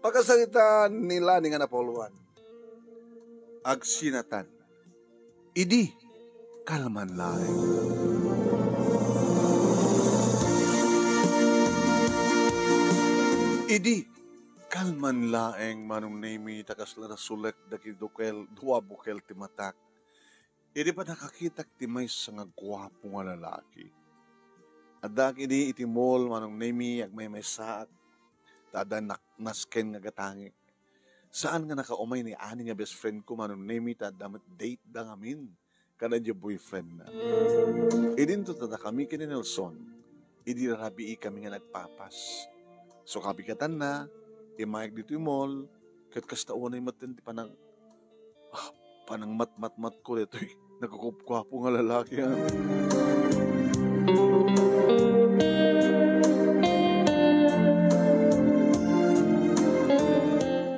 Pagkasalita nila ni nga Napoluan, agsinatan, idi kalman laeng. Idi kalman laeng manong nemi takas larasulek daki dukel dua bukel timatak. Idi pa nakakitak timay sa nga gwapo nga lalaki. Adak idi itimol manong nemi ag may saak tada nasken nga gatangi. Saan nga nakaumay ni ani nga best friend ko manong nemi tada date da ngamin kada di boyfriend na. Idin to tada kami kini Nelson. Idi rabi kami nga nagpapas. So kabigatan na imayag dito yung mall kat kastawan ay matin panang panang mat ko dito nagkukupkwapo nga lalaki yan.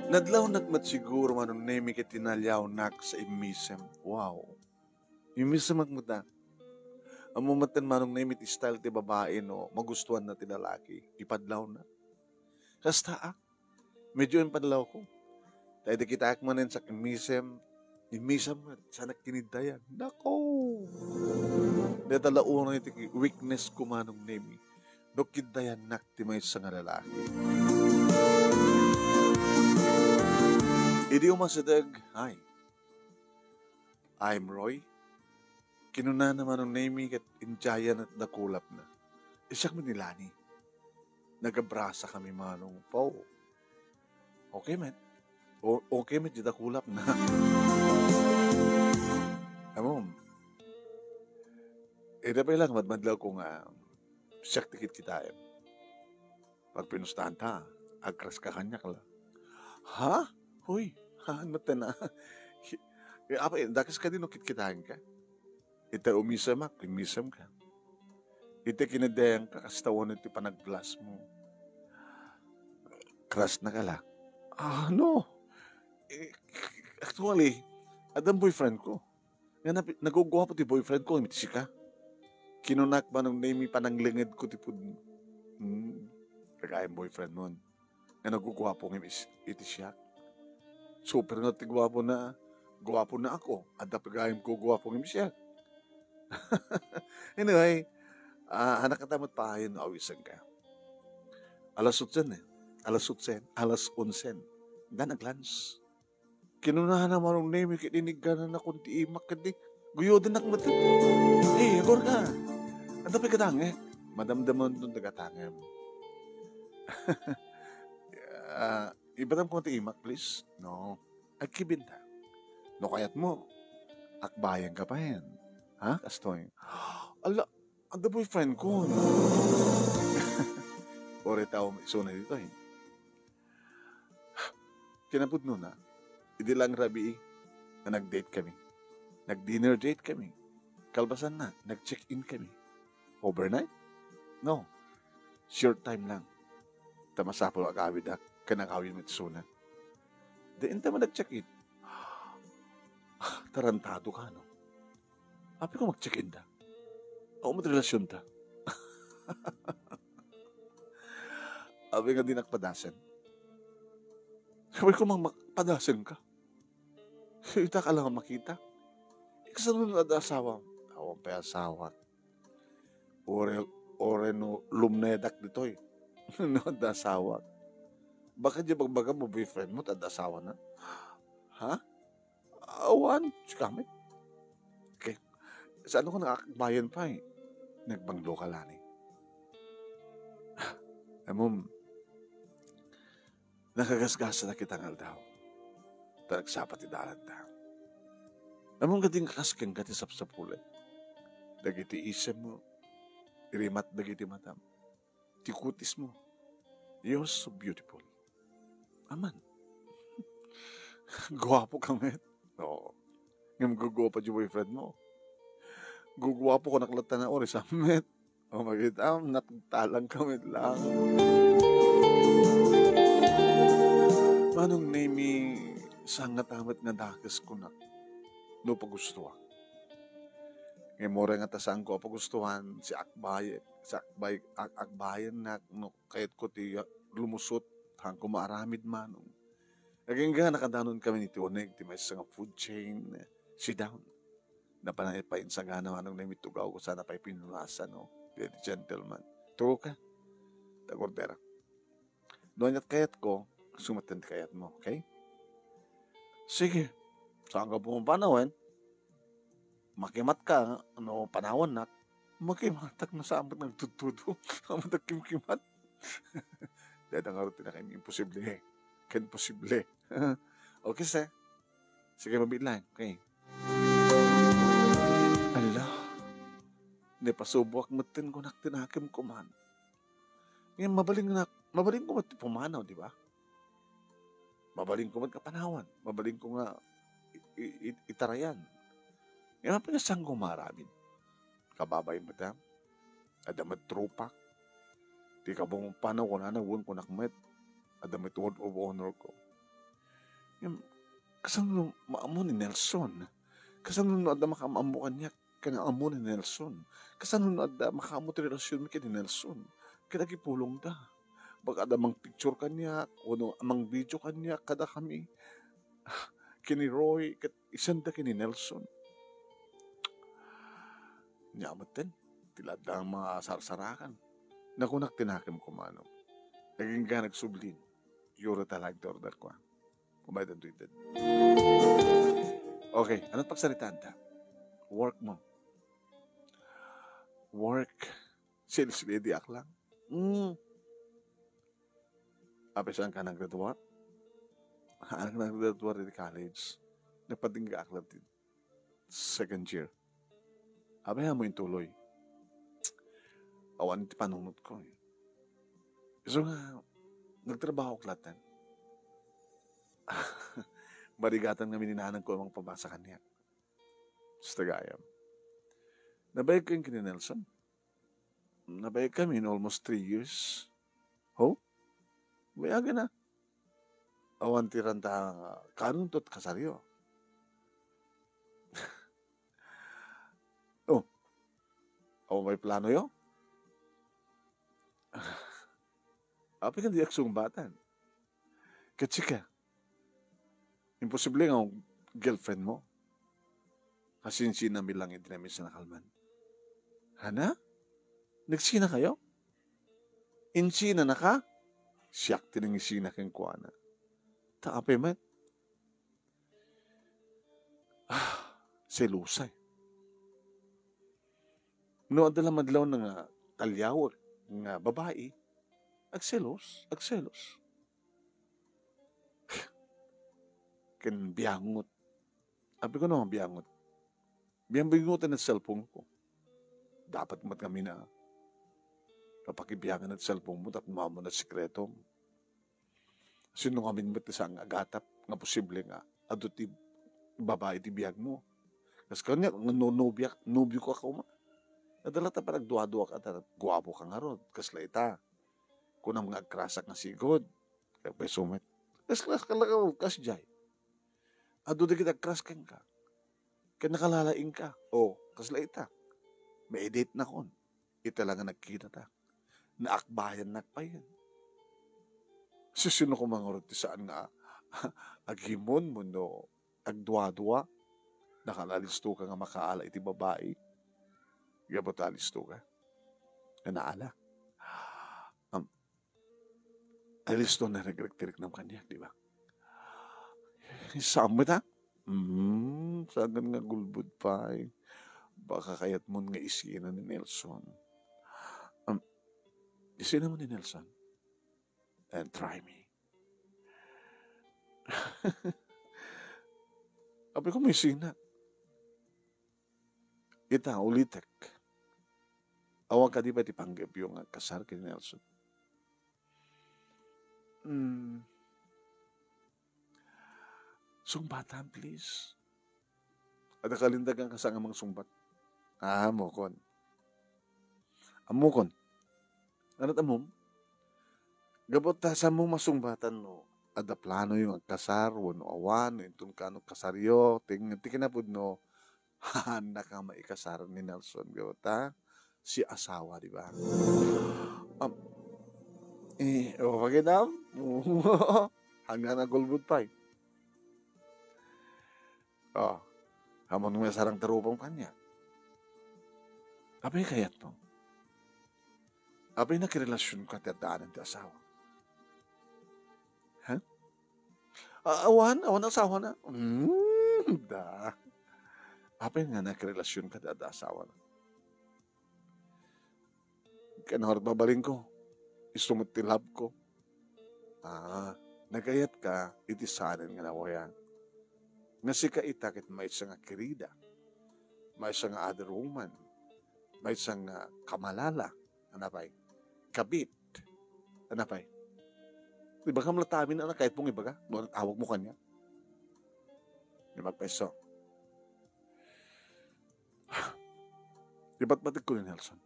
Nadlaw nagmat siguro manong nemi ket tinalyaw nak sa imisem. Wow. Imisem agmuta. Amo maten manong nemi ti style ti babae no magustuhan na ti lalaki. Ipadlaw na. Kasta medyo yung padlaw ko. Dahil kita akmanin sa imisem at sana kinidayan. Nako! Dahil talauna iti weakness ko manong nemi. No kidayan nak ti may sa nga lalaki. Idi umasadag, hi. I'm Roy. Kinuna naman ng nemi kat injayan at nakulap na. Isyak mo nilani. Nagabrasa kami manong po. Okay, man. Okay, man. Dita kulap na. Amom. Dapat lang, madmadlaw ko nga siyak tikit kita. Pag pinustahan ta, agkras ka kanya ka lang. Ha? Hoy, mata na. Apa, dakas ka din ukit kitahin ka. Ita umisam ka. Ita kinadayan ka, kastawan ito panag-blast mo. Crush na ka lang. No. Actually, adang boyfriend ko. Naguguha po ti boyfriend ko, imitisi ka. Kinunak ba nung name pananglingid ko ti pud. Kagayang boyfriend mo. Nga naguguha po itisyak. Super nga ti guwapo na ako. At napagayang ko guwapo itisyak. Anyway, anak katamot pa yun, awisan ka. Alas 11. Dan nag-lunch. Kinunahan na marong name, kininig ka na kunti imak ka di. Guyodan na kumata. Agor ka. Ang dapat katangi. Madamdaman doon tagatangim. Ibatam kunti imak, please. No. Agkibinta. No kayat mo. Akbayan ka pa yan. Ha? Kastoy. Ala, ang the boyfriend ko. Ore tao isuna dito eh. Kinapod nun hindi lang rabi na nag-date kami. Nag-dinner date kami. Kalbasan na, nag-check-in kami. Overnight? No. Short time lang. Tamasapol agawid kanakawin mo isuna. Diin tama nag-check-in. Tarantado ka, no? Api ko mag-check-in da. Ako magrelasyon ta. Api nga din nakpadasan. Sabi ko magpadasan ka. Ita ka lang makita. Ikasanun na asawa. Awang pa asawa. Ore no lumnedak dito eh. No asawa. Baka di bagbaga mo boyfriend mo tad asawa na. Ha? Awan. Sikamit. Okay. Sa ano ko nakakbayan pa eh. Nagbanglo ka lang eh. Amom, nakagasgasa na kita ngal daw. Talagsapat idalan daw. Amom gating kakasking kati sapsapulit. Dagiti isem mo. Irimat dagiti matam. Tikutis mo. You're so beautiful. Aman. Guwapo ka, met. Oo. Ngayon guguwa pa di boyfriend mo. Guguwapo ko naklata na oras, met. O magkita, naktalang kami lang. Manong name sangat amat nga dakas ko na no pagustuhan. Ngayon mo rin nga tasang ko pagustuhan si Akbayan na no, kahit ko ti lumusot hang kumaaramid manong. Naging nga nakadanon kami ni Tioneg, ti may nga food chain, sit down. Napanay pa sa gana manong na mitugaw ko sana pa'y pinunasan, no? The gentleman. Tugo ka, tagordera. Doon at kayat ko, sumatan kayat mo, okay? Sige, saan ka pumapanawin? Makimat ka, ano, panawan na, makimatak na sa amat ng tutudo, amat ng kimkimat. Dahil ang araw tinakain, imposible eh. Kan posible. Okay, sir. Sige, mabilang. Okay. Ala, napasubok matin ko tinakim ko man. Ngayon, mabaling ko mat pumanaw, di ba? Mabaling ko magkapanawan. Mabaling ko nga itarayan. Ngayon, pinasang ko maraming. Kababay madam. Adamat tropak. Di ka bang panaw ko na nawun ko nakmet. Adamat word of honor ko. Ngayon, kasang maamo ni Nelson. Kasang ada makamamukan niya kaya amo ni Nelson. Kasang ada makaamo ti relasyon mi kay ni Nelson. Kaya nagipulong da. Baka ada mang picture kanya, o amang video kanya, kada kami. Kini Roy, isang da kini Nelson. Nyamat din. Tilad na ang mga sarsarakan. Nakunak tinakim ko mano. Naging ka nagsublin. Euro talag to order ko. Kumayad tweeted. Okay, anong pagsalitaan ta? Work mo. Work. Sales lady aklang. Ape saan ka nag-graduate? Anak nag-graduate di college. Napadingga aklang din. Second year. Abe mo yung tuloy. Awan ti panunod ko eh. So nga, nagtrabaho ko latan. Marigatan nga mininahanan ko amang pabasa kanya. Sa Tagayam. Nabayag ko yung kini Nelson. Nabayag kami in almost 3 years. Ho? Bayaga na. Awan tiranta kanun tot kasaryo. Oh. Awan may plano yo? Api kan di aksumbatan. Katsika. Imposible nga girlfriend mo. Kasinsin na milang itinamin sa nakalman. Hana? Nagsina kayo? Insina na ka? Siyak tinangisina kang kuwana. Taape man. Selusay. No, adala madlaw na nga talyaw nga babae. Agselos. Ken biyangot. Abi ko naman biyangot. Biyangutan ng cellphone ko. Dapat mat kami na papakibiyangan ng cellphone mo at mamo na sikreto mo. Sino kami ba't isang agatap nga posible nga aduti babae ti biyag mo. Kasi kanya, nubyo ko ako ma. Nadala ta pa nagduwa-duwa ka at guwapo ka nga rod. Kasla ita. Kung ang mga krasak nga sigod. Kaya pa sumit. Kasla ka lang kasjay. Ado di kita kraskan ka. Kaya nakalalaing ka. O, kasla ita. May edit na kon. Ita lang nga nagkita ta. Naakbayan nakpayan. Sino ko mga roti saan nga aghimon mo no agduwa-duwa. Nakalalisto ka nga makaala iti babae. Gabot alisto ka. Naala. Alisto na nagrektirik ng kanya, di ba? Saan mo ta? Saan nga gulbud pa eh. Baka kayat mo nga isina ni Nelson. Isina mo ni Nelson. And try me. Sabi ko may sina. Ita, ulitek. Awang ka di ba tipanggap yung kasar kay Nelson? Sumbatan, please. At nakalindagan ka sa amang sumbat. Amokon. Anot amom? Gabot ta sa mong masumbatan no. Ada plano yung kasar, wano awan, itong kano kasaryo, tikinapod no, hahanda ka maikasar ni Nelson. Gabot ta, si asawa, di ba? O paginam. Hanggang nagulbud pa eh. O, hamon mo sarang tarupang kanya. Apay kayat mo? Apay nakirelasyon ka tiyadaanan ti asawa? Ha? Awan asawa na. Da. Apay nga nakirelasyon ka tiyada asawa na? Kanahor babaling ko. Isumot ti love ko. Nagayat ka, itisanan nga nawayan. Nga si ka itakit may isang kirida, may isang other woman, may isang kamalala, anapay, kabit, anapay. Diba ka malatamin na kahit mong iba ka, doon tawag mo kanya. Di magpeso. Diba't batik ko ni Nelson?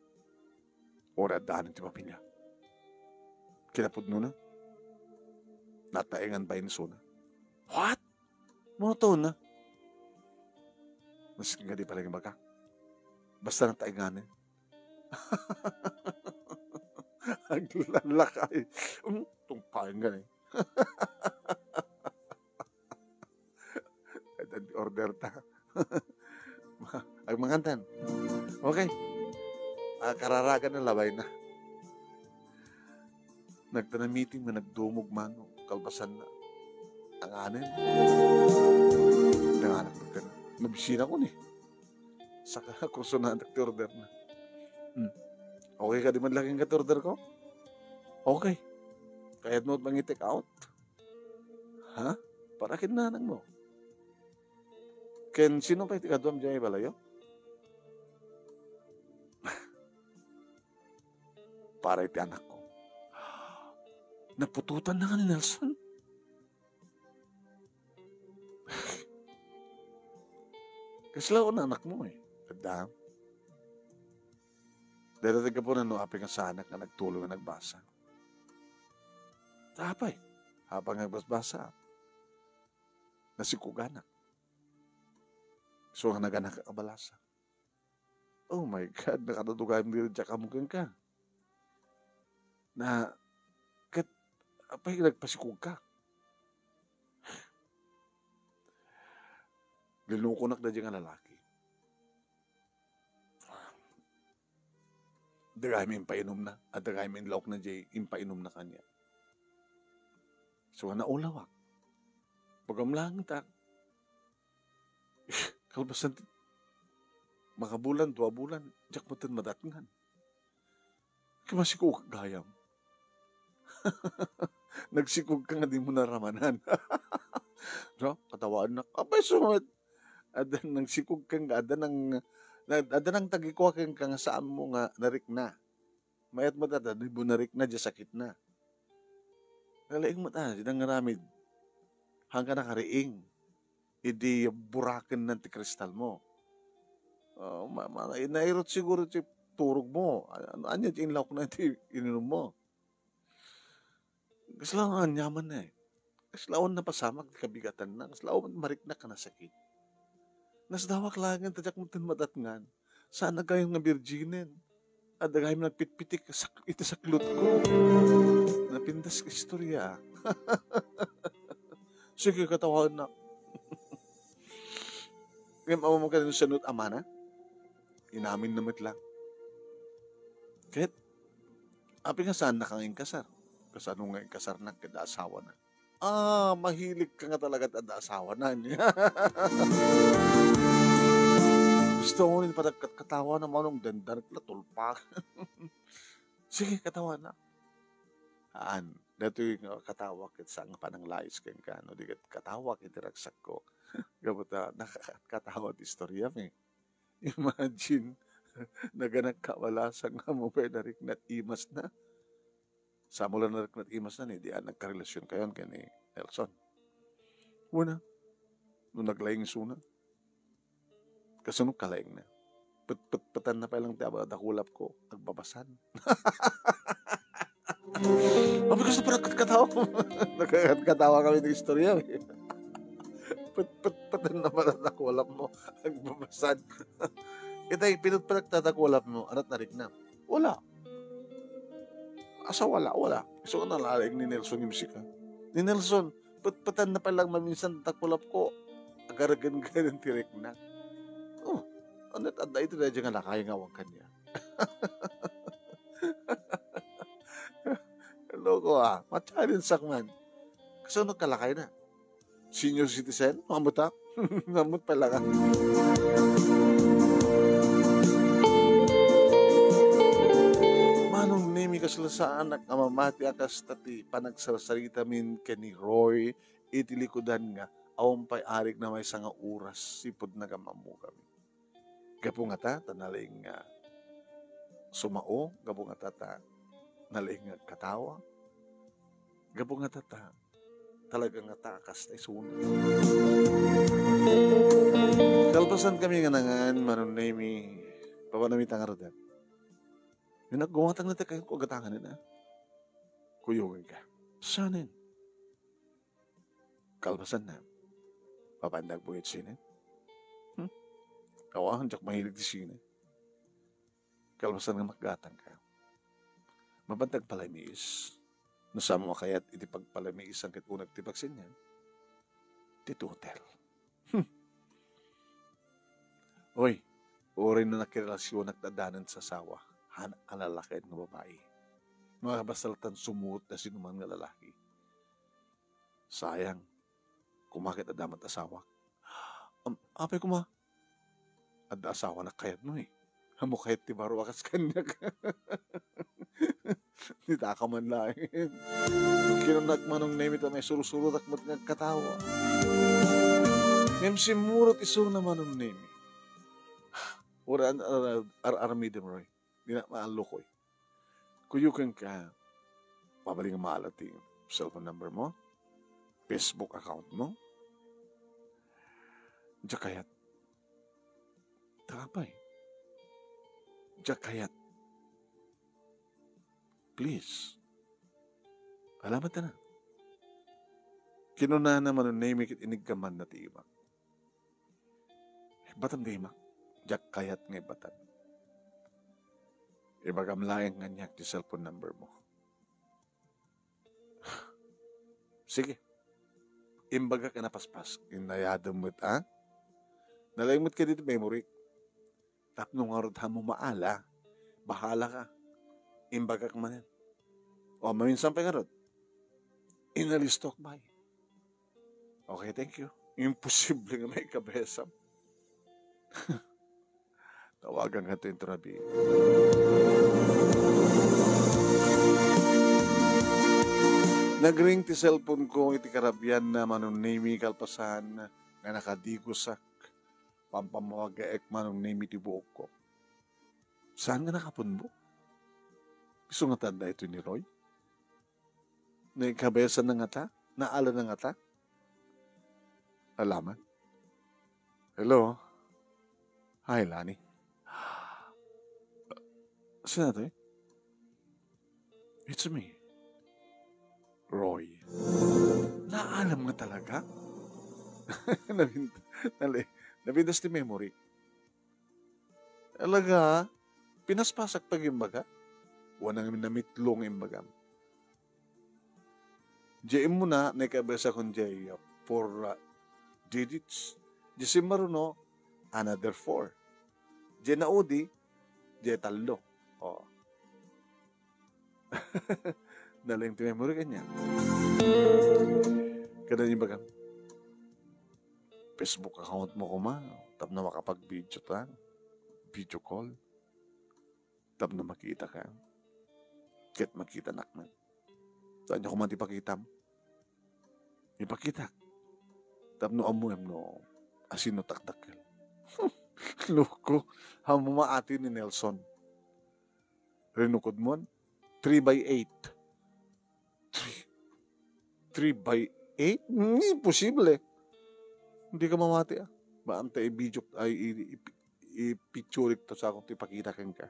Ora at daanin ti papilya. Kinapod na? Nataingan ba yun suna? What? Monoton na. Mas nga di pala yung baga. Basta natainganin. Ang lalakay. Tumpayan ka eh. Dan di order ta. Ang mangantan. Okay. Kararagan na labay na. Nagtanamiting na nagdumog man, kalbasan na. Ang anin. Nanganap ko ka na. Mabisina ko ni. Saka kurso na nag-order na. Okay ka di man laking kat-order ko? Okay. Kaya't mo bang i-take out? Ha? Para kinanang mo. Ken, sino pa itikadwam dyan ibalayo? Para iti anak ko. Napututan na ka ni Nelson. Kasi lang na anak mo eh. Kadam. Darating ka po na noaping sa anak na nagtulong na nagbasa. Tapay. Habang nagbasbasa. Nasikuganak. So, naganak ka kabalasa. Oh my God, nakatutugay mo din dyan kamukang ka. Na, apay nagpasikog ka. Linukunak na dyan ang lalaki. Dagay mo impainom na. At dagay mo inlaok na dyan impainom na kanya. So, naulawak. Pagamlang tak. Kalbasan, makabulan, 2 bulan, diyak mo tin madatngan. Kimasikog gayam. Nagsikog ka nga di mo naramanan. No? Katawaan na, abay sumad. Ada nang sikog ka nga, ada nang tagikuha ka nga saan mo nga narik na. Mayat mo dada, di mo narik na, diya sakit na. Nalaing mo ta, sinang ngaramid. Hanggang nakariing. Idi burakin ng kristal mo. Nairot siguro si turog mo. Ano yung inlaw ko na ininom mo. Kaslawan nyaman na eh. Kaslawan na pasamag, kabigatan na. Kaslawan mariknak ka na sakit. Nasdawak lang ang tadyak mo madatngan. Sana kayong nga virginin. At dagay mo nagpitpitik ito sa klot ko. Napindas ka istorya. Sige, katawan na. Ngayon, mo ka rin sanot amana. Inamin namit lang. Kahit, api nga saan na kang inkasar? Kasano nga inkasar na, kada asawa na. Mahilig ka nga talaga kada asawa na niya. Gusto mo rin pa katawa na manong dandan na tulpak. Sige, katawa na. Dato yung katawa kit sa nga panang lais kang ka. No, di katawa kit ragsak ko. Gabuta, nakakatawa at istorya me. Imagine, naganak kawalasang nga mo pa narik na imas na. Sa mula narik na imas na, di nagkarelasyon kayon kay ni Nelson. Una, nung naglaying suna, kasunod kalaying na. Patan na pa lang tiyaba, dakulap ko, nagbabasan. Mami, gusto pa nagkatawa. Nagkatawa kami ng istorya. Patan na pala dakulap mo, nagbabasan. Itay, pinut pa nagtadakulap mo, anat narik na. Wala. Asa wala. So, nalalig ni Nelson yung musika. Ni Nelson, patan na palang maminsan takpulap ko. Agaragan-gagan tirik na. Oh, ano tanda ito na dyan nga lakay nga wang kanya. Loko ma-challenge man. Kasi ano kalakay na? Senior citizen? Mamut ha? Mamut pala ka. Manong nemi kasla sa anak nga mamati akas tati panagsarasarita min kani Roy itilikudan nga awang pay arik na may sanga oras sipod na kamamu kami. Gapo nga ta, tanaling sumao, gapo nga ta, naling katawa, gapo nga ta, talagang nga takas na isuna. Kalpasan kami nga nangan, manon nemi, papanamit ang aradan. Yung naggumatang na kayo ko gatangan na. Kuyugin ka. Sanin. Kalpasan na. Papandag buhit sinin. Kawahan jak mahilig di sinin. Kalpasan nga maggatang ka. Mabantag palamiis. Nasama mo kaya't iti pagpalamiis ang kitunag tibaksin yan. Titutel. Hoy, uri na nakirelasyon at dadanan sa sawa. Hanak ka lalaki at babae. Mga kabasalatan sumuot na sinuman nga lalaki. Sayang, kumakit adamat asawa. Apay kuma, ada asawa na kayat mo Hamo kahit ti baro akas kanya ka. Nita ka man lain. Kinunak manong nemit may surusuro takmat nga katawa. Ngem simurot isur na manong nemi. Ora ar-aramidim roy. Di na maalukoy. Kuyukan ka, pabaling ang maalat yung cellphone number mo, Facebook account mo, Jakayat. Takapay. Jakayat. Please. Alamat na. Kinuna naman ang namik it inigkaman na tiibak. Batam di imak. Jakayat ngay batam. Ibagam laing nganyak di cellphone number mo. Sige. Imbaga ka napaspas. Inayadam mo't Nalaymot ka dito memory. Tapno nga rod mo maala. Bahala ka. Imbaga ka manin. O maminsan pa nga rod. Inalistok ba? Okay, thank you. Imposible nga may kabesam. Tawagan ka ito yung trabi. Nagring ti cellphone ko iti karabyan na manunimi kalpasan nga nakadigusak pampamawagaek manunimi ti buok ko. Saan nga nakapunbo? Gusto nga tanda ito ni Roy? Naikabesan na nga ta? Naala na nga ta? Alaman? Hello? Hi, Lani. Saan natin? It's me. Roy. Naalam nga talaga? Nabindas ti memory. Alaga, pinaspasak pag imbaga. Wanang namitlong imbagam. Diyan mo na, naikabasa kong diyan, 4 digits. Diyan maruno, another 4. Diyan na udi, diyan talo. Oh. Nalang ti memory kanya. Kada yung bagam. Facebook account mo kuma. Tap na makapag-video ta. Video call. Tap na makita ka. Kahit makita nakman. Saan niya kumanti pakita mo? Ipakita. Tap no amuem no. Asin no taktakil. Loko. Hamo maati ni Nelson. Rinukod mo. 3x8. 3x8? Imposible. Hindi ka mamati Baamta i-video i-picture to sa akong tipakita kang ka.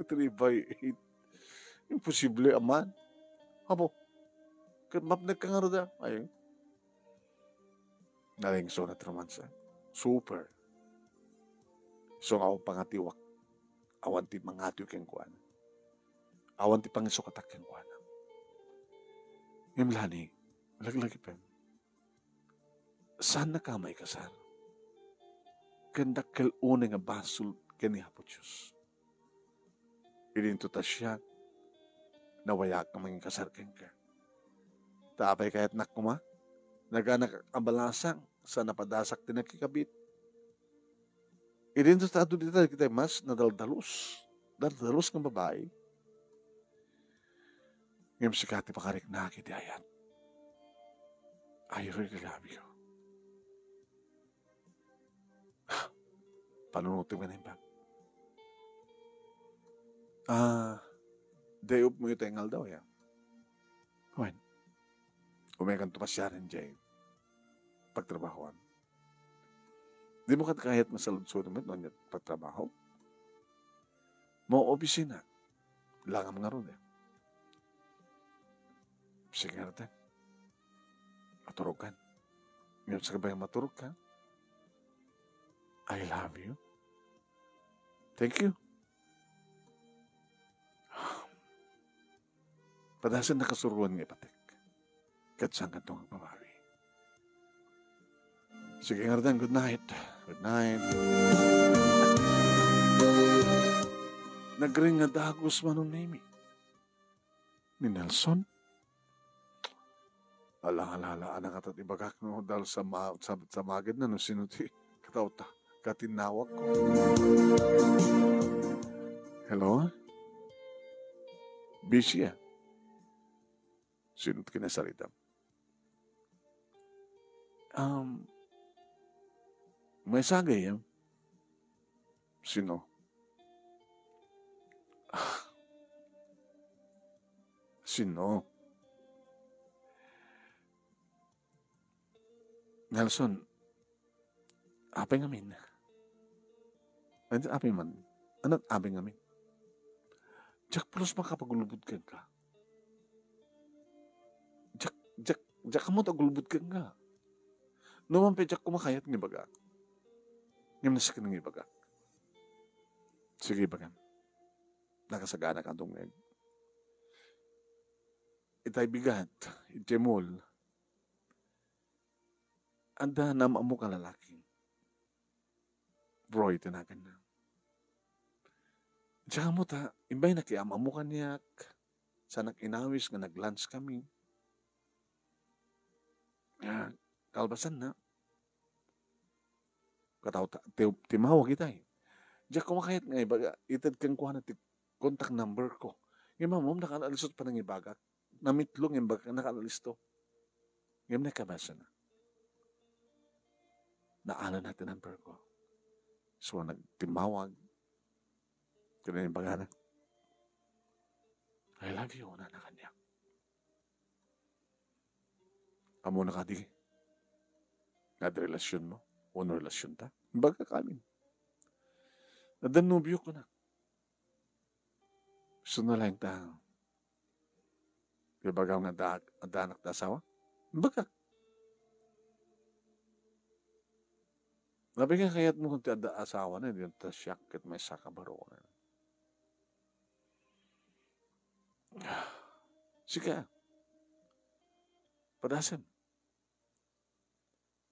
3x8. Imposible, aman. Hapo. Mapnag ka nga ro da. Ayun. Naling so na romansa. Super. So nga ako pangatiwak. Awan ti mangatiw keng kuan. Awan ti pangisukatak yung kuana. Yung lani, laglagi pa. Saan na ka may kasar? Kandak unay nga basol kani hapot Diyos. Ilinto ta siya, nawayak ka maging kasarkin ka. Tapay kahit nakuma, naganak ambalasang sa napadasak din nakikabit. Ilinto ta ito dito kita mas nadaldalos. Daldalos ng babae. Ngayon sikati pakarik na kiti ayat. Ayaw rin kalabi ko. Panunutin ka na yung bag. Day up mo yung tengal daw, ya. When? Umekan tupasyarin dyan. Pagtrabahoan. Di mo kahit masalud-sud mo ito pagtrabaho. Mo opisina. Langam nga ron, eh. Sige nga natin. Maturog ka. Ngayon sa kabayang maturog ka. I love you. Thank you. Padasan na kasuruan ng ipatek. Katsang itong babawi. Sige nga rin, good night. Good night. Nagring nga dagos manong name. Ni Nelson. Alang-alala, anak at ibagak no, dahil sa magid na no, sinuti, katawta, katinawag ko. Hello? Busy ah. Sinut kinasarita. May sagay yan. Sino? Sino? Nelson, apay ngamin. Ano apay man? Ano apay ngamin? Jack plus makapagulubod ka ka. Jack kamo tagulubod ka nga. Naman pa Jack kumakayat ng ibaga. Ngayon nasa ka ng ibaga. Sige ibagan. Nakasagana ka itong ngayon. Itay bigat. Itemol. Anda na maamu ka lalaki. Bro, itinagan na. Tsaka mo ta, imbay na kaya maamu ka niyak. Sa inawis nga nag-lunch kami. Kalbasan na. Kataw, timawag kita eh. Diyak kumakayat nga ibaga, itad kang kuha na contact number ko. Yung mamam, nakaalisot pa ng ibaga. Namitlong yung baga, nakaalisto. Yung nakabasa na. Naala natin ang number ko. So, nagtimawag. Kaya yung baga na. I love you, na kanya. Amo na kadi. Nad relasyon mo. Ono relasyon ta. Baga kamin. Nadanubyo ko na. Gusto na lang ta. Ibagaw nga anak ta asawa. Baga. Nabi nga kayat mo kung ti ada asawa na. Yung ta siyak kat may sakabaro na. Sige. Padasan.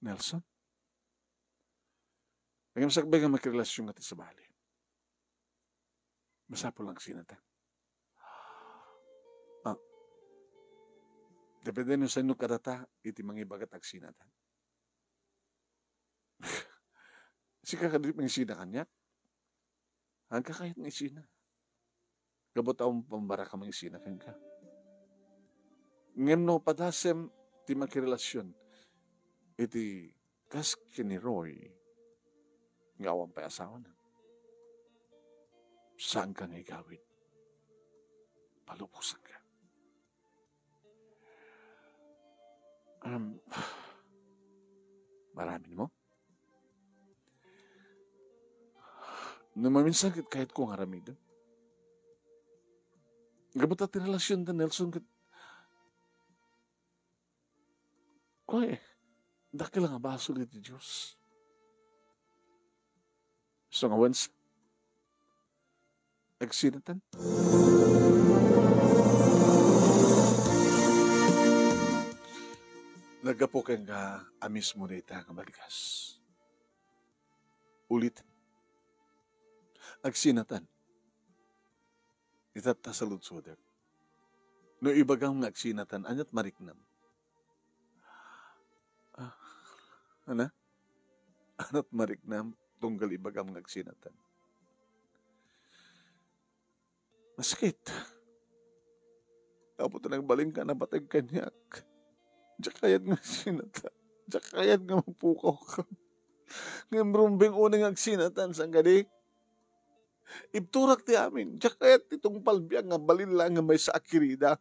Nelson? Ang masakbay nga makirelasyon nga ti sa bali. Masapo lang sinata. Depende nyo sa inyo kadata, iti mangibagat ag sinata. Sika kadrip ng sina kanya. Hangka kahit ng sina. Gabot akong pambara ka mga sina kanya. Ngayon no, padasem ti makirelasyon. Iti kas kini Roy ngawang pa asawa na. Saan ka nga igawin? Palubusan ka. Marami mo? Namaminsan kahit kung haramid. Gabot at relasyon na Nelson Koy, dakil nga baso ni Diyos. So nga once, agsinatan. Nagapo kang nga amis mo na ita nga balikas. Ulit, agsinatan, itat ta sa lutsodak. No ibagang nga agsinatan, anyat mariknam. Ah, ana? Anat mariknam, tunggal ibagam nga agsinatan. Masakit. Tapos nang baling ka na batag kanyak. Diyak kayat nga sinata. Diyak kayat nga magpukaw ka. Ngayon rumbing unang agsinatan sang gadi. Ibturak ti amin. Diyak kayat itong palbiang nga balin lang nga may sa akirida.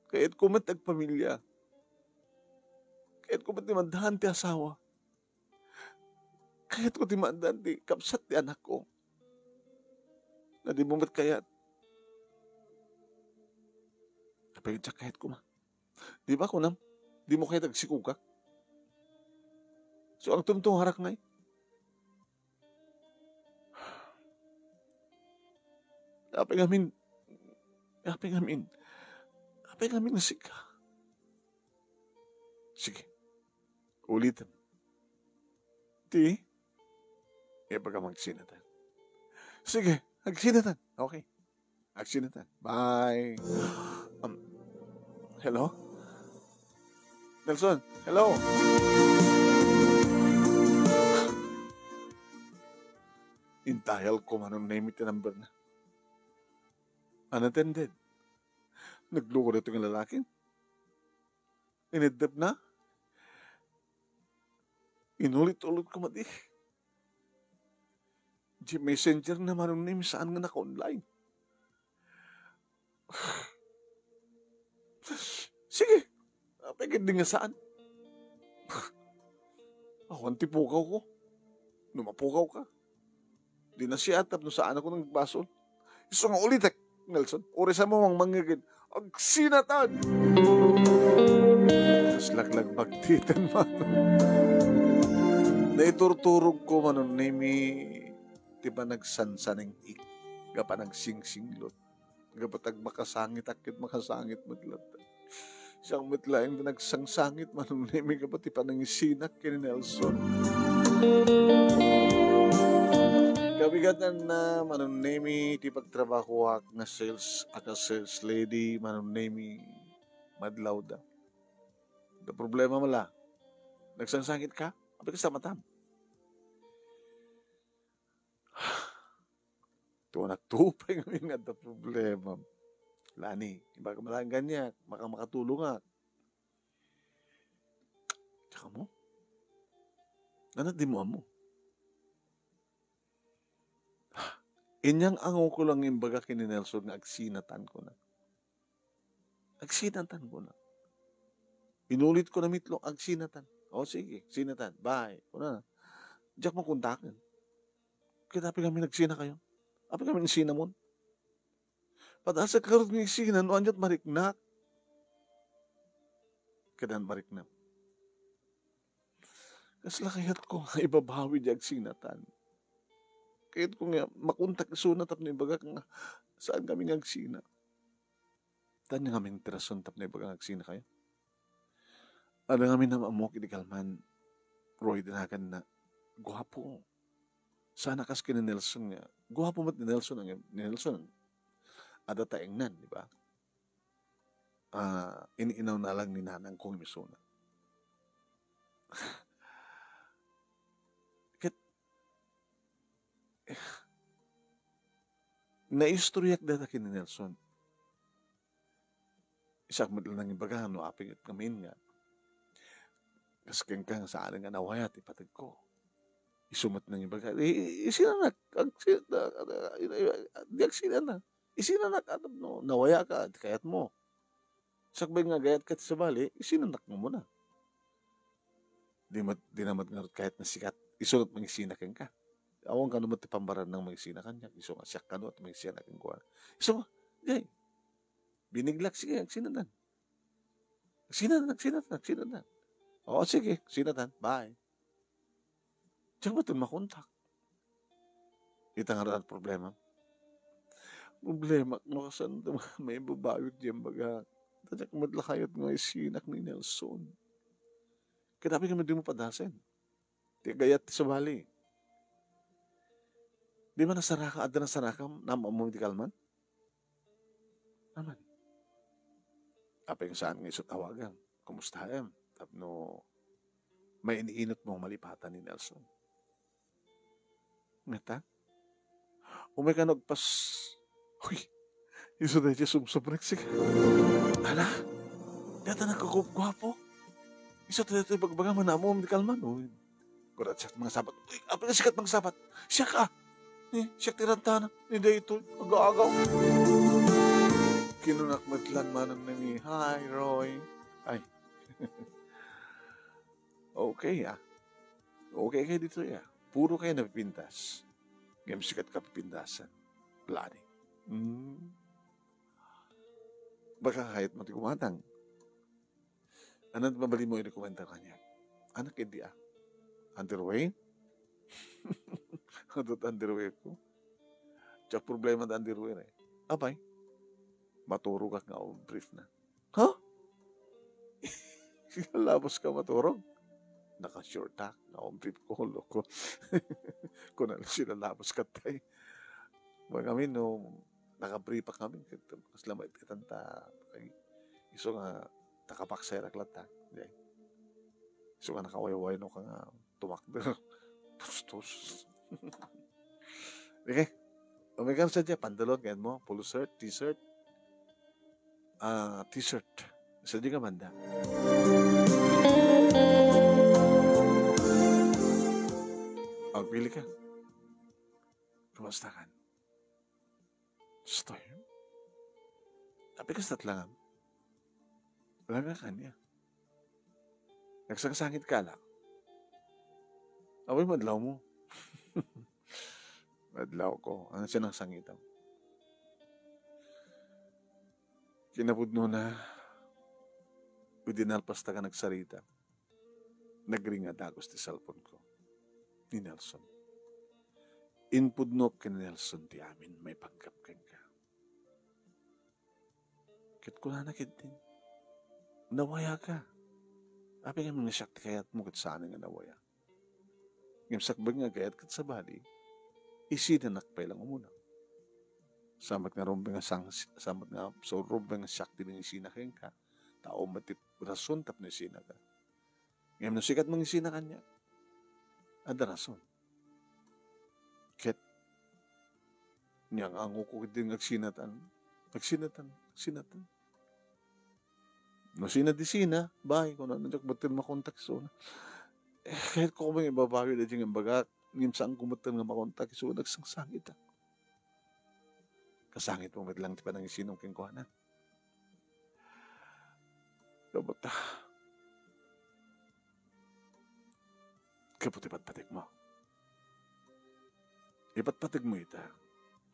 Kayat kumat agpamilya. Kayat kumat ti mandahan ti asawa. Kayat ko ti mandahan ti kapsat ti anak ko. Na di mo mat kayat. Kapag diyak kayat ko ma. Di ba kunam? Di mo kayat agsikugak. So ang tumtong harak ngay. Apay ngamin nasika. Sige, ulitin. Di, baka magsinatan. Sige, agsinatan. Okay, agsinatan. Bye. Hello? Nelson, hello? Intayal ko manong name it number na. Unattended. Nagluko na itong lalaki. Inidap na. Inulit-ulit ko mati. Di messenger na manong name saan nga naka-online. Sige. Pagod din nga saan. Ako ang tipukaw ko. Numapukaw ka. Di na siya atap no saan ako nagbasol. Iso nga ulit Nelson. Orisa mo mang manggagin. Ang sinatan! Slaglag bagtitan man. Naiturturog ko manon nimi di ba nagsansaneng ik. Gapa nagsingsinglot. Gapa makasangit akit makasangit madlat. Siyang mitlaing na nagsangsangit manon nimi gapa ti pa nangisinak kini Nelson. Kabigatan na manon nemi ti pagtrabaho ak na sales lady manon nemi madlaw da. Da problema mala. Nagsangsangit ka? Abi ka sa matam. Tuwa nagtupay ngayon nga da problema. Lani, iba ka malang ganyan. Makatulong nga. Tsaka mo? Nanat di mo amo? Inyang ango ko lang yung baga kini Nelson nga agsinatan ko na. Agsinatan ko na. Inulit ko na mitlong agsinatan. O sige, sinatan. Bye. Kuna na. Diyak mo kontakin. Kaya dapat kami nagsina kayo. Dapat kami nagsina mo. Padahal sa karot ng sina, no anyat mariknak. Kadaan mariknak. Kasla kayat ko nga ibabawi di agsinatan. Kahit kung makuntak isunat tap na ibaga nga saan kami ngagsina. Tanya kami interason tap na ibaga ngagsina kayo. Ano kami na maamok inikalman Roy dinagan na guwapo. Sana kas kina Nelson nga. Guwapo mat ni Nelson. Ada taeng nan, di ba? Iniinaw na lang ni nanang kong misuna. Naistoryak data kini Nelson. Isak mo lang ibaga, no, aping at kamin nga. Kaskeng kang saan nga nawayat, ipatag ko. Isumat ng ibaga. Isinanak. Di agsinanak. Isinanak. No, nawaya ka, kayat mo. Sakbay nga gayat ka sa bali, isinanak mo muna. Di namat nga kahit na sikat, isunod mang isinakin ka. Awang ka naman ti pambaran ng mga sinakan niya. Iso nga siyak ka no at mga sinakan ko. Iso nga, jay, biniglak, sige, sinatan. Sinatan. Oo, sige, sinatan. Bye. Diyan ba ito makontak? Ito nga rin problema. Problema, no, kasan may babawit diyan baga. Tadyak madlakayat nga isinak ni Nelson. Kadabi kami di mo padasin. Ti gayat ti sa bali. Di ba nasaraka, adda nasaraka, namamong di kalman? Naman. Apa yung saan nga isot awagan? Kumusta em? Tapno, may iniinot mong malipatan ni Nelson. Ngata? Umay ka nagpas... Uy, iso na siya sumsumrek siya. Ala, data nagkakupgwapo. Iso na ito bagbaga manamom di kalman. Uy, kurat siya mga sabat. Uy, apa na sikat mga sabat? Siya ka! Siya tirantana. Hindi ito, agaw-agaw. Kinunakmatlan manang nami. Hi, Roy. Ay. Okay, Okay kayo dito, Puro kayo napipintas. Ngayon sikat ka pipintasan. Plani. Baka kahit mo tikumatang. Anong mabali mo i-recommenda kanya? Anak hindi Underway? Adot underwear ko. Tsak problema da underwear Abay, maturo ka nga o brief na. Ha? Labos ka maturog. Naka-short tack. Na o brief ko, loko. Kung ano sila labos ka tayo. Mga kami, no, naka-brief pa kami. Mas lamay kitanta. Iso nga, nakapaksay raklat ta. Iso nga nakaway-way no ka nga tumakder. Tus. Okay. Umigan sa dyan, pandalon, ganyan mo, polo shirt, t-shirt. T-shirt. Sa dyan ka manda. Pili ka. Kumusta ka? Stoy. Tapi ka lang. Wala nga kanya. Nagsangsangit ka lang. Away madlaw mo. Madlaw ko. Ano siya ng sangitan? Kinabudno na idinalpas ta ka nagsarita. Nagringa dagos ti cellphone ko. Ni Nelson. Inpudno ki Nelson ti amin may pagkapkan ka. Kit ko na nakit din. Nawaya ka. Api nga mga siyak kayat mo kat saan nga nawaya. Ngimsakbag nga gayat kat sa bali, isinanak pa lang umuna. Samat nga rumbe nga samat nga so rumbe nga siyak din ng isinakin ka. Tao matip rason tap na isina ka. Ngayam no sikat mga isina kanya. Ada rason. Ket niyang ango ko din nagsinatan. No sina di sina, bahay ko na nandiyak batin makontak so na. Kahit ko may ibabawi na dyan yung baga, ngim saan kumatan nga makontak so nagsangsangit Kasangit mo lang ti pa nang isinong kingkuhanan. Kabata. Kaputi patpatik mo. Ipatpatik mo ita.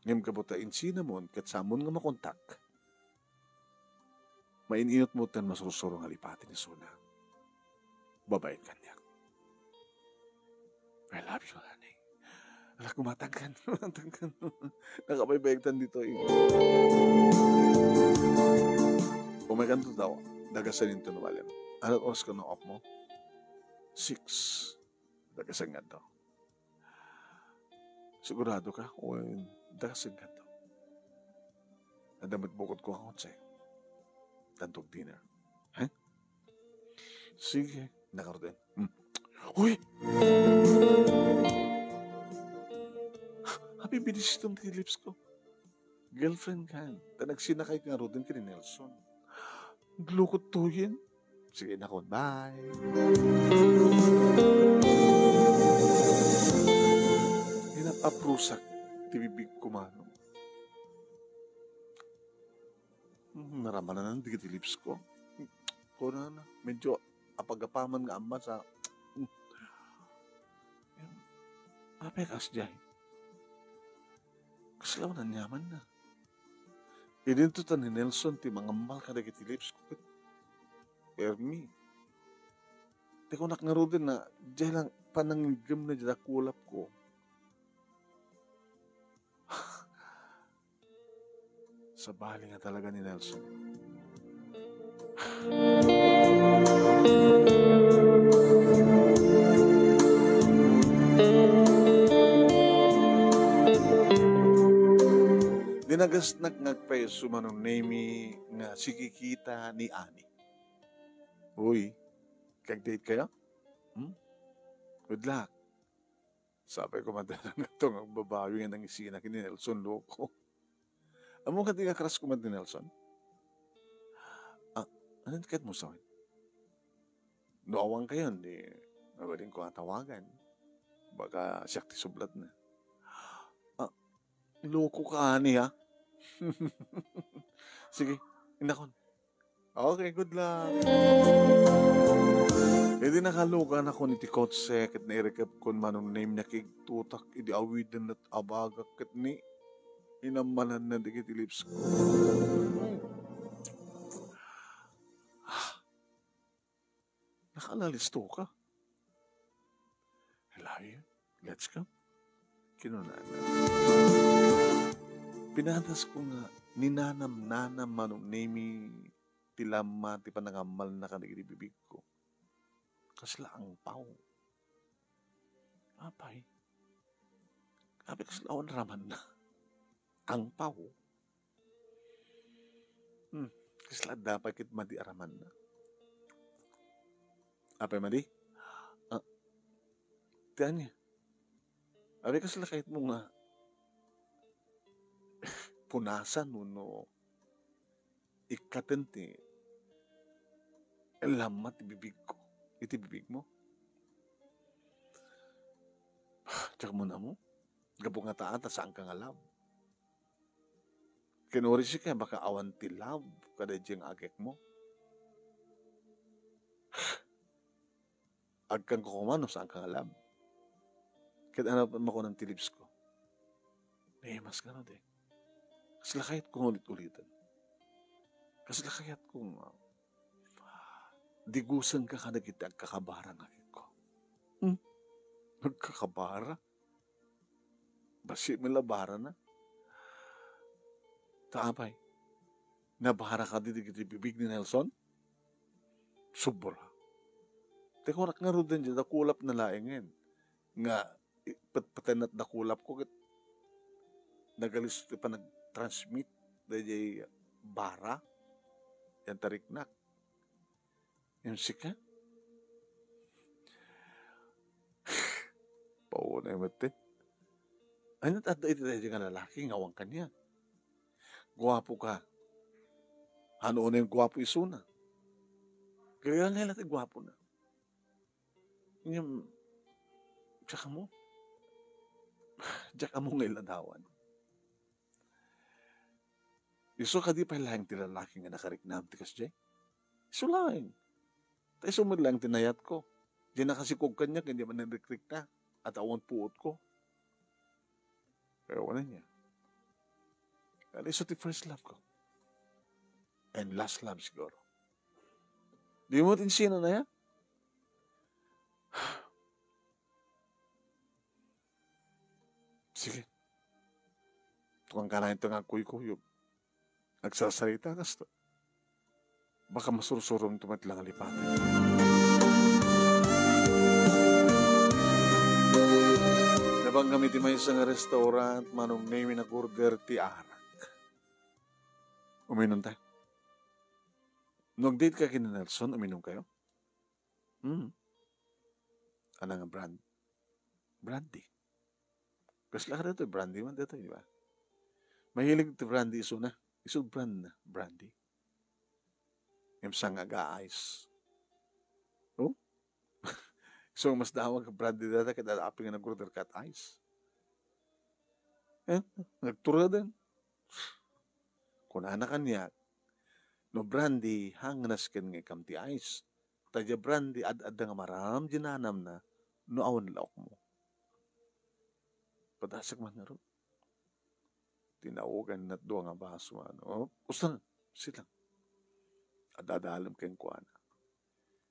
Ngim kabuta insinamon kat samon nga makontak. Maininot mo tan masusurong alipatin ni Suna. Babayin kanya. I love you, honey. Alam, kumatangkan. Nakabaybayagtan dito. Umagan to daw. Dagasan yung tunuwalim. Anong oras ka na off mo? 6. Dagasan nga daw. Sigurado ka? O dagasan nga daw. Nadamit bukod ko ako sa'yo. Tantog dinner. Ha? Sige. Nakaroon. Uy! Happy binis itong lips ko. Girlfriend ka. Nagsinakay ka nga rin ka ni Nelson. Glukot tuyin. Sige na ko. Bye. Hinapaprusak. Tibibig kumano. Naraman na ng digit lips ko. Kuna na. Medyo apagapaman nga ama sa apekas dyan. Kaslaw na nyaman na. Idinto ta ni Nelson ti mga mal ka dagiti lips ko. Ermi. Ti ko nakngaro din na dyan lang pananggam na dyan kulap ko. Sa bali nga talaga ni Nelson. Dinagasnak ngagpay sumanong nemi nga sikikita ni Ani. Uy, kag-date kayo? Good luck. Sabi ko madala na ito ang babawi nga ng isina kini Nelson loko. Amo ka di ka crush ko man ni Nelson? Anong tikat mo sa akin? Noawang kayo, di mabaling ko ang tawagan. Baka siyak ti sublat na. Loko ka, Ani, ha? Sige, inakon. Okay, good luck. Di nakalukan ako ni ti Kotsek at nairekap kon manong name niya kay tutak idi awidan at abagak kat ni inamanan na di kiti lips ko. Nakalalisto ka. I love you. Let's go. Kinunan na. Pinatas ko nga, ninanam-nanam manong nemi tilama ti panangamal na kanigibibig ko. Kasla ang pao. Apay. Apay kasla awan raman na. Ang pao. Kasla dapat kit madi araman na. Apay madi? Tiyan niya. Apay kasla kahit mo nga punasan mo no ikatente lamat bibig ko. Iti bibig mo. Tsaka mo na mo. Gabo nga taan, ta saan ka nga love. Kinuri siya kaya baka awan ti love kada diyang agek mo. Agkang kukumano saan ka nga love. Kaya ano mo ko ng tilips ko. Mas ka na de. Kasi lakayat kong ulit-ulitan. Kasi lakayat kong digusan ka ka na kita kakabara nga ko. Nagkakabara? Basi malabara na? Taapay, nabara ka dito kiti bibig ni Nelson? Sobra. Teko rak nga rudan dyan, nakulap na laingin. Nga, patanat nakulap ko, nagalis pa nag-transmit, dahil bara, yan tariknak. Yung sika? Pauna yung matin. Ano tata ito tayo nga lalaki, ngawang kanya. Guwapo ka. Ano na yung guwapo isuna? Kaya nga natin guwapo na. Yung, tsaka mo. Tsaka mo ngayon ladawan. Iso ka di pa lang tilalaki nga nakariknam tikas jay? Iso lang. Tayo sumod lang tinayat ko. Di nakasikog kanya, hindi man nag-recruit na. At awan puot ko. Pero wala niya. Kaya iso ti first love ko. And last love siguro. Di mo tinsino na yan? Sige. Tukang ka na ito nga kuy-kuyog. Nagsasalita ka sto. Baka masursurong tumatlang alipatin. Nabang kami ti may isang restaurant, manong name na order ti arak. Uminom tayo. Nag-date ka kina Nelson, uminom kayo? Ano nga brand? Brandy. Kasi lang ka dito, brandy man dito, di ba? Mahilig ti brandy iso na. Iso brand na, brandy. Yung sang aga-ice. Oh? So, mas dawag ka brandy data kada aping nga nag-order ka at ice. Nagtura din. Kung na kanya, no brandy, hangnas ken nga kam ti ice. Tadya brandy, ad-ad nga maram, ginanam na, no awan laok mo. Padasak man na ro. Tinaugan na doon nga baso. Gusto na, silang. Adadalam kayong kuha na.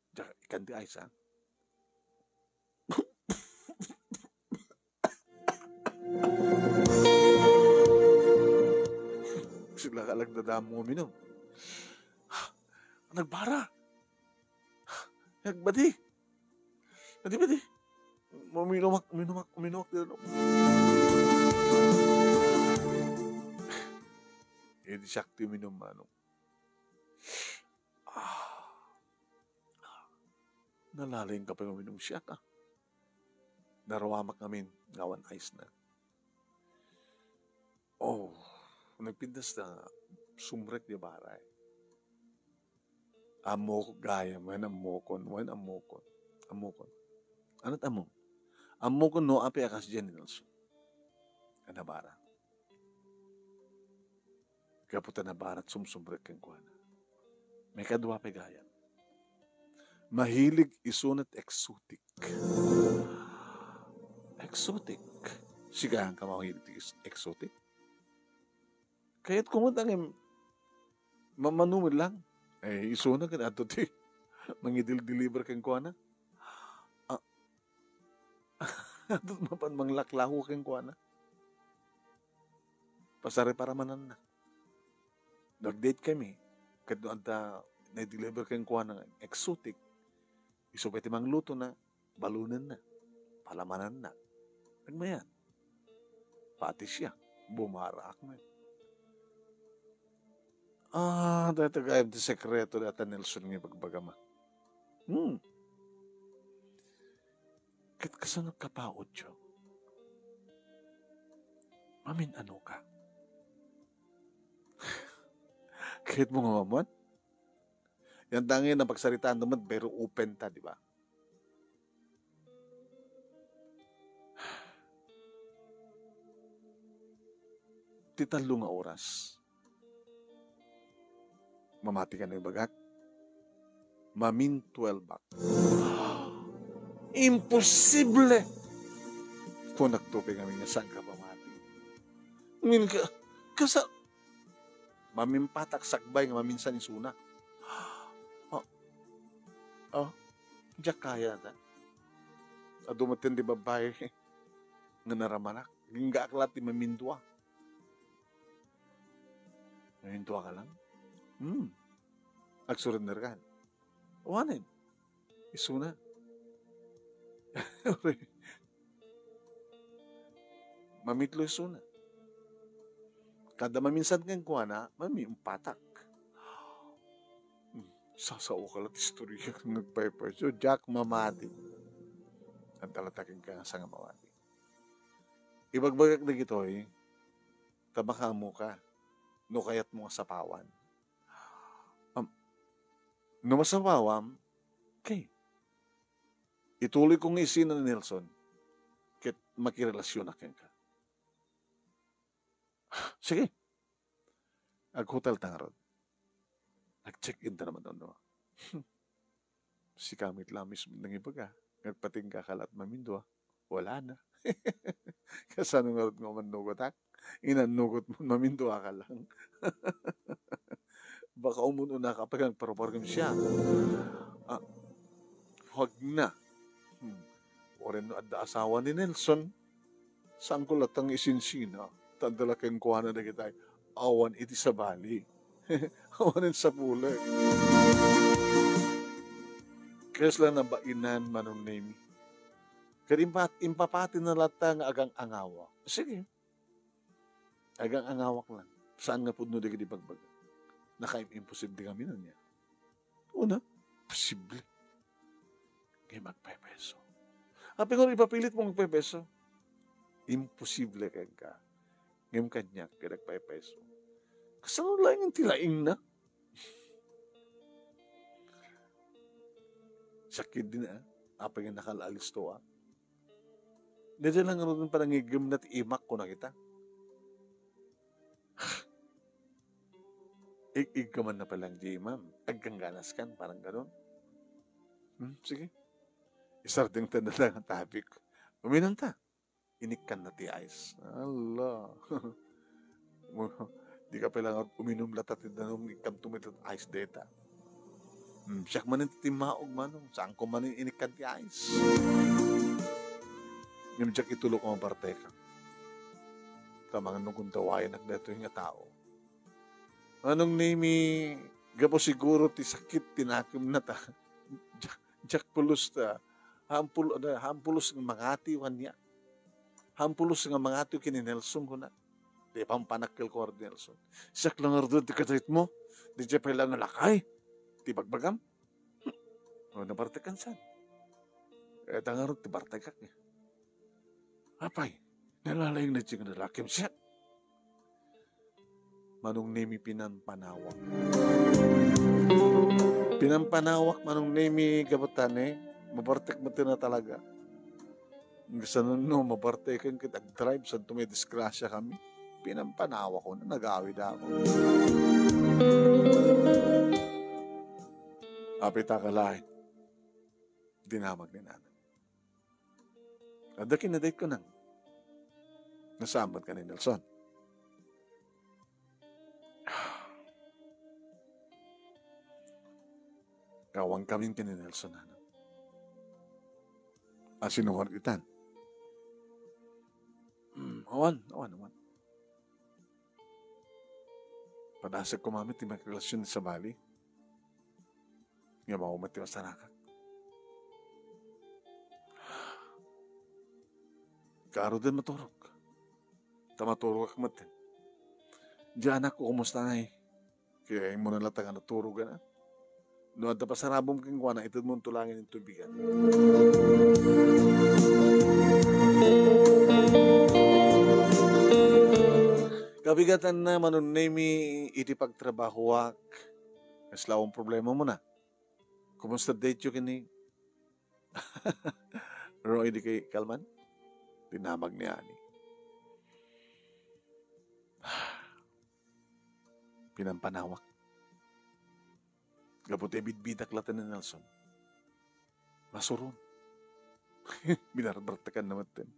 Diyan, ikan di ice, ha? Sila ka lang dadamo uminom. nagbara. Nagbadi. Badi. Minumak din. Di sakti minum manong. Nalaling ka pa yung minum siya ka. Narawamak namin, ngawan ice na. Nagpindas na sumrek di baray. Amok gaya, amokon. Ano't amok? Amokon no api akas dyan Nelson. Anabara. Kaputa na barat sumsumrek kang kuwana. May kadwa pa gaya. Mahilig isunat exotic. Exotic. Sigahan ka mahilig exotic. Kaya't kumutang mamanumid lang. Isunat ka na ito ti. Mangidil-deliver kang kuwana. Atot mapan manglaklaho kang kuwana. Pasari para manan na. Nag-date kami. Kadto anta na-deliver kang kuwana exotic. Iso pwede mangluto na, balunan na, palamanan na. Nagmayan. Pati siya, bumarak na. Dito gayam di sekreto data Nelson ng ipagbagama. Kahit kasanag kapaod siya. Mamin ano ka? Kahit mo nga mamuan? Yan tangin na pagsaritaan naman, pero open ta, di ba? Titalo nga oras. Mamati ka na yung bagak. Mamin 12 back. Imposible! Kung nagtupin kami nga saan ka mamati. Ngayon ka, mamimpatak sakbay nga maminsan isuna. Diyak kaya na. Adumatin di babae nga naramanak. Gingga aklat di mamindwa. Mamindwa ka lang? Agsurrender ka. Uwanin. Isuna. Mamitlo isuna. Kada maminsan kang kuha na, mamimpatak. Sasaw ka lang istorya kang nagpaypay. So, Jack mamati. Ang talatakin ka sa nga mamati. Ibagbagak na gito tabaka mo ka. No kayat mo nga sapawan. No masapawam, okay. Ituloy kong isina ni Nelson kit makirelasyon akin ka. Sige. Ag-hotel tangarod. Nag-check-in ta naman doon. No? Si kamit lamis ng ibaga. Nagpating kakalat mamindwa. Wala na. Kasano nga rin nga manugot ak? Inanugot mo mamindwa ka lang. Baka umununa ka pag nagparoporgam siya. Huwag na. Oren no adda asawa ni Nelson. Saan ko latang isinsina? Tandala kang kuha na kita. Awan iti sa bali. Awanin sa pula. Kaya sila nabainan manong name. Kaya impapati na lata nga agang angawa. Sige. Agang angawak lang. Saan nga po no di pagbaga? Naka-imposible kami na niya. Una, posible. Kaya magpepeso. Api ko ipapilit mo magpepeso. Imposible ka. Ngayon kanya kaya nagpepeso. Kasano lang yung tilaing na? Sakit din apa yung nakalalis to Dito lang rin parang igim na imak ko na kita. Igkaman na palang di imam. Agkangganas kan, parang gano'n. Sige. Isarding tanda lang ang topic. Uminan ta. Inikkan na ti ice. Allah. Di ka palang uminom latat na nung ikam tumitot ice data. Siyak manin timaog manong. Saan ko manin inikkan ti ice. Yung siyak itulog ko maparte ka. Tamangan nung kung tawain at beto yung tao. Anong name Gapo siguro ti sakit tinakim na ta. Jak pulos ta. Hampulos ng mangati wan niya. Hampulos ng mangati kini Nelson ko na. Di pampanakil ko ni Nelson. Siyak lang ardo ti katrit mo. Di siya pala nga lakay. Ti bagbagam. O nabartakan san. Eh tangarot ti bartakak niya. Apay. Nalalayang na siya nga nalakim siya. Manong nemi pinampanawak. Pinampanawak manong nemi gabatane, mabartek mo na talaga. Gusto no, mabartekan kita, drive sa tumidisgrasya kami. Pinampanawak ko na, nag-awid ako. Apita ka lahat. Dinamag ni nanay. Adakin na date ko nang. Nasambat ka ni Nelson. Kawang kaming kini Nelson na. Asinuhar itan. Awan. Padasag ko mamit yung magrelasyon sa Bali. Nga maumati wa sarakak. Karo din maturok. Tamaturok ak matin. Diyan ako kumusta na eh. Kaya yung muna latang naturog na. No, at pasarabong kang kuwana, ito mong tulangin ng tubigan. Kabigatan na manunemi iti pagtrabahuak. Kaslawang problema mo na. Kumusta date yun kini? Roy, di kay Kalman? Tinamag ni Ani. Pinampanawak. Gaputi bidbidak latan ni Nelson. Masurun. Binarbartakan naman din.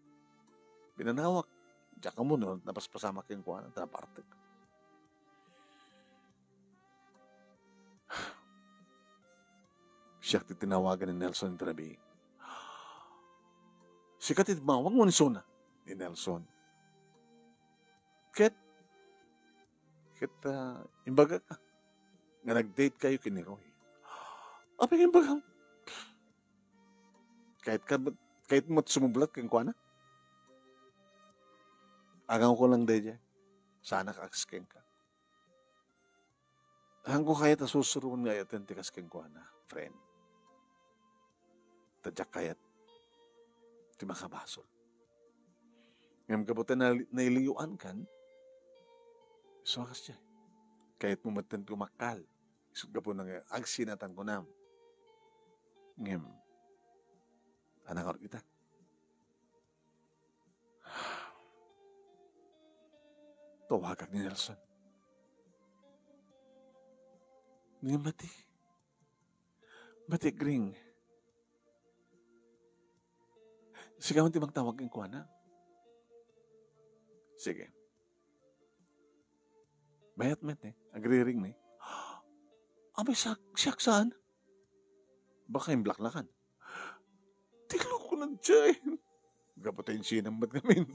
Binanawak. Diyan ka mo no, napaspasama kayong kuwanan, tanapartek. Siya titinawagan ni Nelson yung tinabi. Sikat itimawag mo ni Sona. Ni Nelson. Ket, imbaga ka. Nga nag-date kayo kini Roy. Apay imbaga. Kahit mo sumublat kang kuwana. Agang ko lang dahil sana kakasking ka. Hanggang ko kaya susuruan nga yatin tikasking kuwana, friend. Tadyak kayat ti makabasol. Ngam kabutan na nailiyuan kan, suwakas siya. Kahit mumatan tumakal, isuga po nang agsinatan ko nam. Ngam, anakar kita. Tawagak ni Nelson. Ngam mati gring. Sige mo timang tawag ng kuwana. Sige. Bayat met agri-ring ni. Abay siyak saan? Baka yung blaklakan. Tilo ko ng tiyan. Gapatayin sinang ba't namin?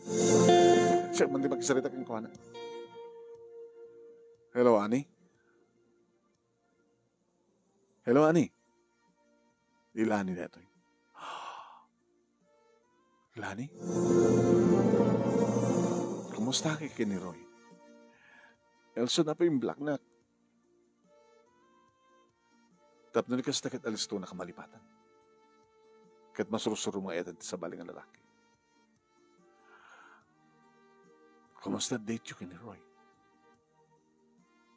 Siyak man di magkisarita kang kuwana. Hello, Ani? Hello, Ani? Ilani na ito. Lani? Kumusta kay kini Roy? Elson na pa yung black na. Tapos na kas takit alis to na kamalipatan. Kat masurusuro mga etan sa baling ang lalaki. Kumusta date yun kini Roy?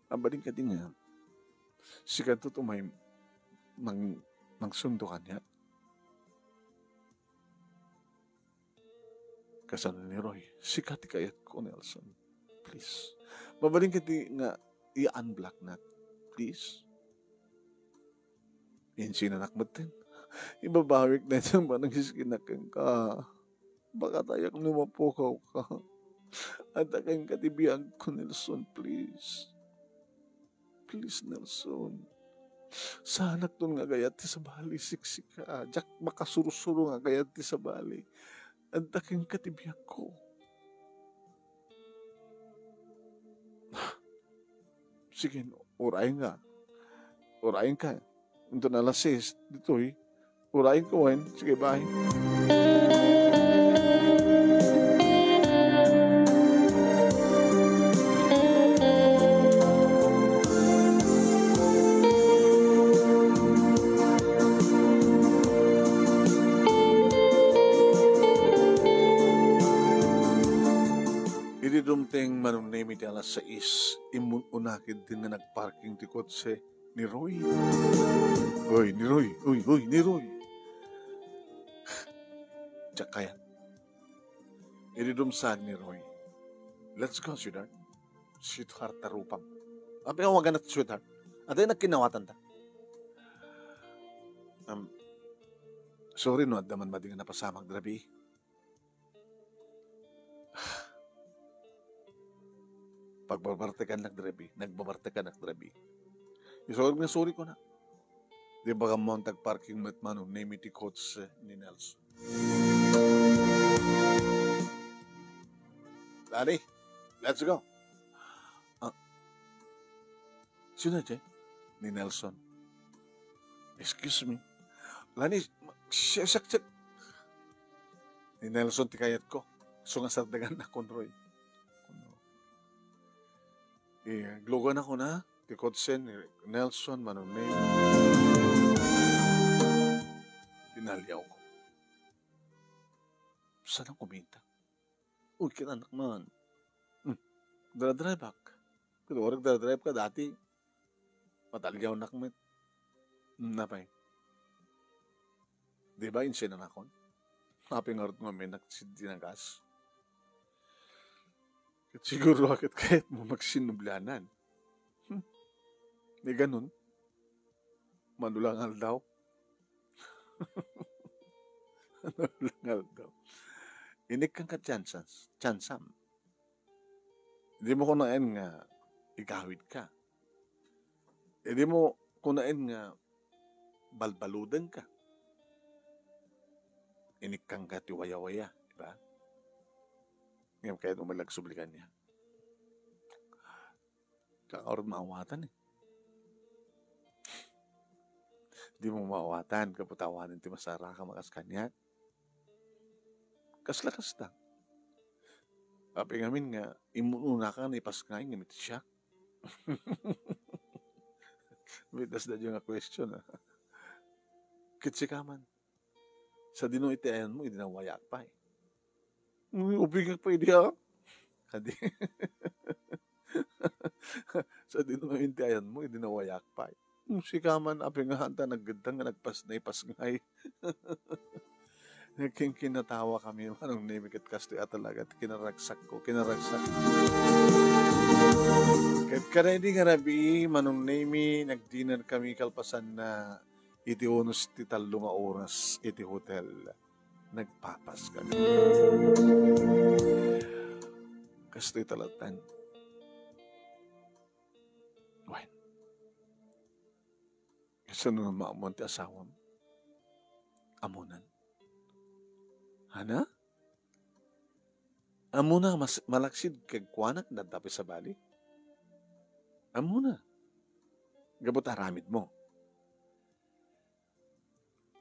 Abaling ka din nga. Si kanto to may mangsundo ka niya. Kasano ni Roy, sikati kayat ko, Nelson. Please. Mabaling ka di nga i-unblock na. Please. Yan sinanakmat din. Ibabawik na ito ba nang hiskinakan ka. Baka tayak lumapukaw ka. At akang katibihan ko, Nelson, please. Please, Nelson. Sana itong nga gayat sa bali, siksik ka. Diyak makasurusuro nga gayat sa bali. Ang taking katibiyak ko. Sige, oray nga. urain ka. Ito na alas 6, dito eh. Urain ko, Wen. Sige, bye. Ididumting manunemi ti alas 6, imununakid din na nagparking ti kotse ni Roy. Uy, ni Roy. Uy, ni Roy. Tsak kaya. Ididumsag ni Roy. Let's go, sweetheart. Sweetheart tarupam. Abi ang wagan at sweetheart. At ay nagkinawatan ta. Sorry no, at daman madingan na pasamag drabi. Pagbabartekan nagbabartekan nagdrabi. Sorry ko na. Di ba ka montag parking met mano, name iti coach ni Nelson. Daddy, let's go. Sino dyan? Ni Nelson. Excuse me. Lani, siyak. Ni Nelson tikayat ko. Sungasardagan na konroy. Glugan ako na. Tikotsen, Nelson, Manunay. Tinaliyaw ko. Saan ang kumita? Uy, kinanak man. Dara-drive back. Kung orag dara-drive ka dati, matalyaw nakmet. Napay. Diba, insinan ako? Naping arot mo may naksidin ng gas. Siguro akit kahit mo magsinublanan. Di ganun. Manulangal daw. Manulangal daw. Inik kang chansam. Hindi mo kunain nga igawid ka. Hindi mo kunain nga balbaludan ka. Inik kang katiwaya-waya. Diba? Ngayon kaya umalag sublikan niya. Kakaroon maawatan eh. Di mo maawatan, kaputawanin ti masara ka makas kanya. Kasla-kas ta. Kapi ngamin nga, imununa ka na ipaskay, ngamit siya. Mitas na yung question. Kitsikaman. Sa dino itiayan mo, idinawayak pa eh. Ubigak pa idya. Kadi. Sa dino itiayan mo, idinawayak pa eh. Sikaman, api nga hanta, naggandang nga nagpasngay. Nagking kinatawa kami, anong nimikat kasto at talaga, kinaragsak ko. Kahit ka na hindi nga nabi, manong nimi, nagdinan kami kalpasan na iti unos ti talong oras, iti hotel. Nagpapas kami. Kasto'y talatan. Wen. Kasi nung maamon ti asawam. Amunan. Hana? Amuna malaksid kag kuanak na dapat sa bali? Amuna. Gabot aramid mo.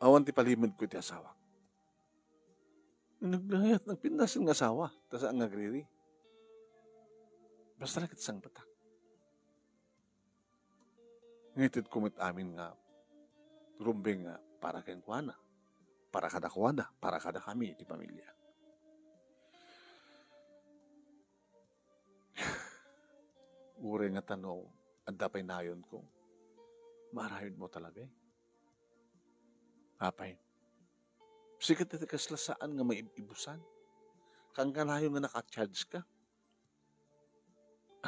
Awan ti palimod ko ti asawa. Naglahayat, nagpindasin ng asawa. Tas ang nagriri. Basta nakit sang patak. Ngitid kumit amin nga rumbing nga para kang kuana. Para kada kuana. Para kada kami, ti pamilya. Ure nga tanaw, ang dapay nayon ko. Marahid mo talaga eh. Apay. Sikat iti kaslasaan nga may ibusan. Kang kanayo nga naka-charge ka.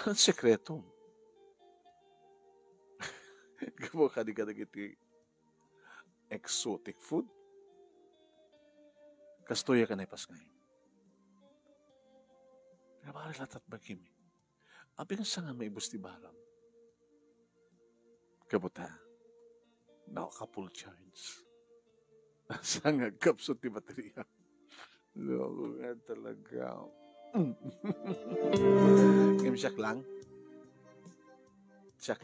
Ang sekreto. Gabo ka di iti exotic food. Kastoya ka na ipasngay. Kaya bakit latat bagim eh. Abi nga sa nga may ibus ti baram. Kabuta. Nakaka-full charge. Sa nga kapsot ti baterya. Loko nga talaga. Ngayon siyak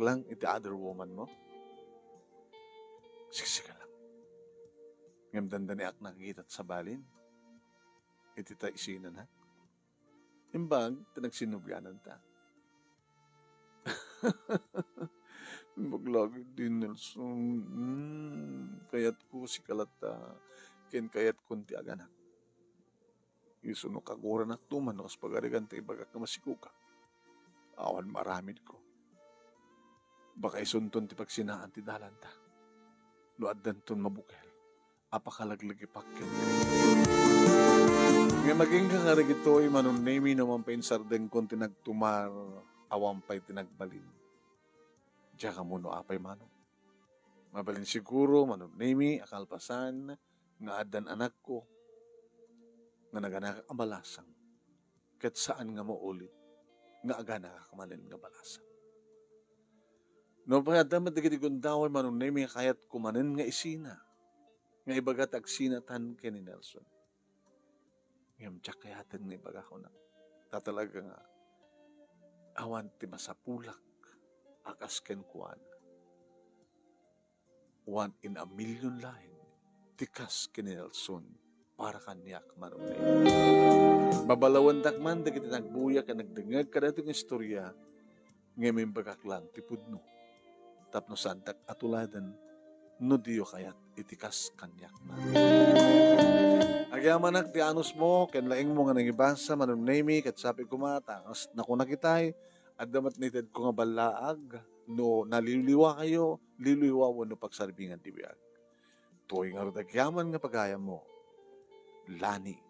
lang. Iti other woman mo. Siksika lang. Ngam danda ni ak nakikita sa balin. Iti ta isinan ha. Imbag, tinagsinubyanan ta. Maglagi din Nelson. Kayat ko si kalata. Ken kayat kunti aganak. Iso no kagura na tuman no kas pagarigan ta ibagak na masikuka. Awan maramid ko. Baka isunton ti pagsinaan ti dalan ta. No addan ton mabukel. Apakalaglagi pakyan. Nga maging kangarig ito ay manunemi naman pa insardeng kon tinagtumar awam pa'y tinagbalin. Diya ka muno apay mano. Mabalin siguro manunemi akalpasan nga adan anak ko nga naganak ambalasang. Kat saan nga mo ulit nga agana kamanin nga balasang. No pa damat digiti gundaway manunemi kayat kumanin nga isina. Nga ibagat agsinatan ken ni Nelson. Ngam tsak kayatan nga ibaga ko na. Tatalaga nga awan ti masapulak akas ken kuan. 1 in a million lain tikas ken ni Nelson para kanyak manunay. Babalawan dakman dagiti nagbuya ken nagdengeg kada itong istorya nga may bagak lang ti pudno. Tapno santak atuladan no diyo kayat itikas kanyak na. Agyamanak ti anus mo, ken laing mo nga nangibasa, manunemi, kat sabi ko matangas na ko nakitay, at damat nited ko nga balaag, no naliliwa kayo, liliwa mo no pagsarbingan ti biyag. Tuwing nga agyaman nga pagaya mo, lani.